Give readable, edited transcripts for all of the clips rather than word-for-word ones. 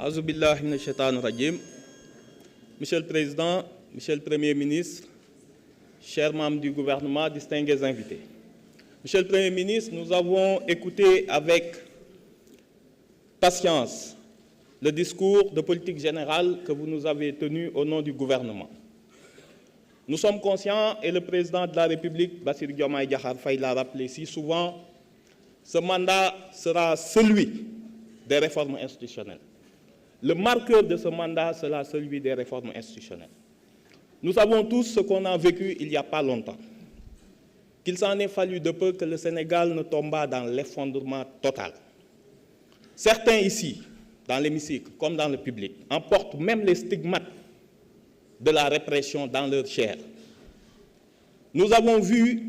A'uzu billahi minash shaitanir rajim. Monsieur le Président, Monsieur le Premier ministre, chers membres du gouvernement, distingués invités. Monsieur le Premier ministre, nous avons écouté avec patience le discours de politique générale que vous nous avez tenu au nom du gouvernement. Nous sommes conscients, et le Président de la République, Bassirou Diomaye Diakhar Faye, l'a rappelé si souvent, ce mandat sera celui des réformes institutionnelles. Le marqueur de ce mandat sera celui des réformes institutionnelles. Nous savons tous ce qu'on a vécu il n'y a pas longtemps, qu'il s'en est fallu de peu que le Sénégal ne tombât dans l'effondrement total. Certains ici, dans l'hémicycle comme dans le public, emportent même les stigmates de la répression dans leur chair. Nous avons vu,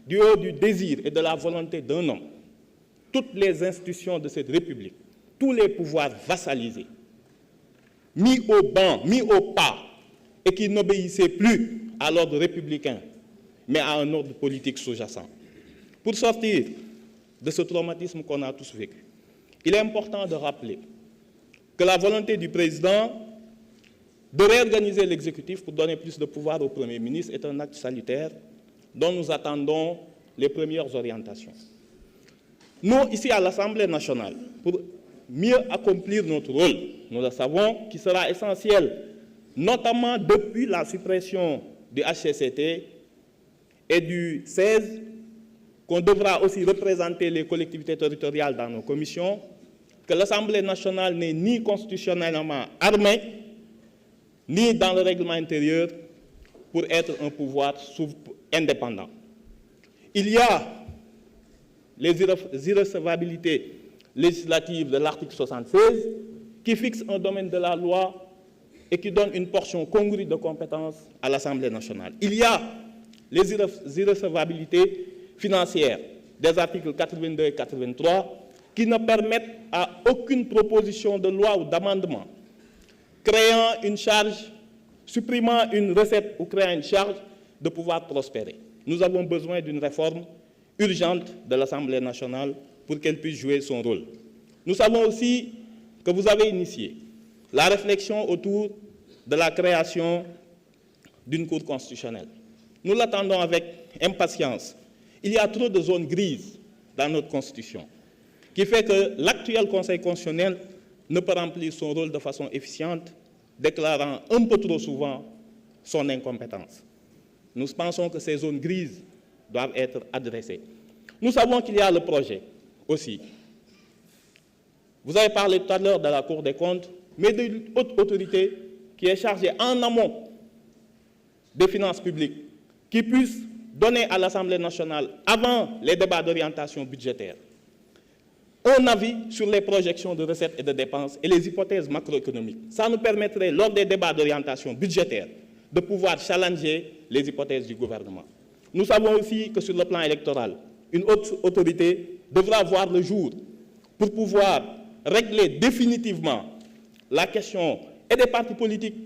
du haut du désir et de la volonté d'un homme, toutes les institutions de cette République, tous les pouvoirs vassalisés, mis au banc, mis au pas, et qui n'obéissaient plus à l'ordre républicain, mais à un ordre politique sous-jacent. Pour sortir de ce traumatisme qu'on a tous vécu, il est important de rappeler que la volonté du président de réorganiser l'exécutif pour donner plus de pouvoir au Premier ministre est un acte salutaire dont nous attendons les premières orientations. Nous, ici à l'Assemblée nationale, pour mieux accomplir notre rôle, nous le savons, qui sera essentiel, notamment depuis la suppression du HCCT et du 16, qu'on devra aussi représenter les collectivités territoriales dans nos commissions, que l'Assemblée nationale n'est ni constitutionnellement armée, ni dans le règlement intérieur pour être un pouvoir indépendant. Il y a les irrecevabilités législatives de l'article 76 qui fixe un domaine de la loi et qui donne une portion congrue de compétences à l'Assemblée nationale. Il y a les irrecevabilités financières des articles 82 et 83 qui ne permettent à aucune proposition de loi ou d'amendement créant une charge, supprimant une recette ou créant une charge de pouvoir prospérer. Nous avons besoin d'une réforme urgente de l'Assemblée nationale pour qu'elle puisse jouer son rôle. Nous savons aussi que vous avez initié la réflexion autour de la création d'une Cour constitutionnelle. Nous l'attendons avec impatience. Il y a trop de zones grises dans notre Constitution, qui fait que l'actuel Conseil constitutionnel ne peut remplir son rôle de façon efficiente, déclarant un peu trop souvent son incompétence. Nous pensons que ces zones grises doivent être adressées. Nous savons qu'il y a le projet aussi. Vous avez parlé tout à l'heure de la Cour des comptes, mais d'une haute autorité qui est chargée en amont des finances publiques, qui puisse donner à l'Assemblée nationale, avant les débats d'orientation budgétaire, un avis sur les projections de recettes et de dépenses et les hypothèses macroéconomiques. Ça nous permettrait, lors des débats d'orientation budgétaire, de pouvoir challenger les hypothèses du gouvernement. Nous savons aussi que sur le plan électoral, une haute autorité devra voir le jour pour pouvoir régler définitivement la question et des partis politiques,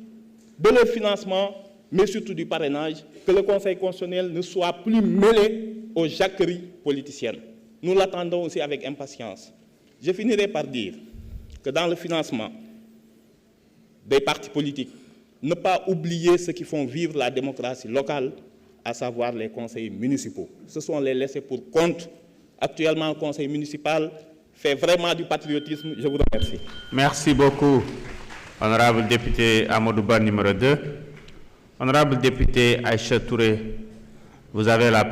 de leur financement, mais surtout du parrainage, que le Conseil constitutionnel ne soit plus mêlé aux jacqueries politiciennes. Nous l'attendons aussi avec impatience. Je finirai par dire que dans le financement des partis politiques, ne pas oublier ceux qui font vivre la démocratie locale, à savoir les conseils municipaux. Ce sont les laissés pour compte. Actuellement, le conseil municipal fait vraiment du patriotisme. Je vous remercie. Merci beaucoup, honorable député Amadouba numéro 2. Honorable député Aïcha Touré, vous avez la parole.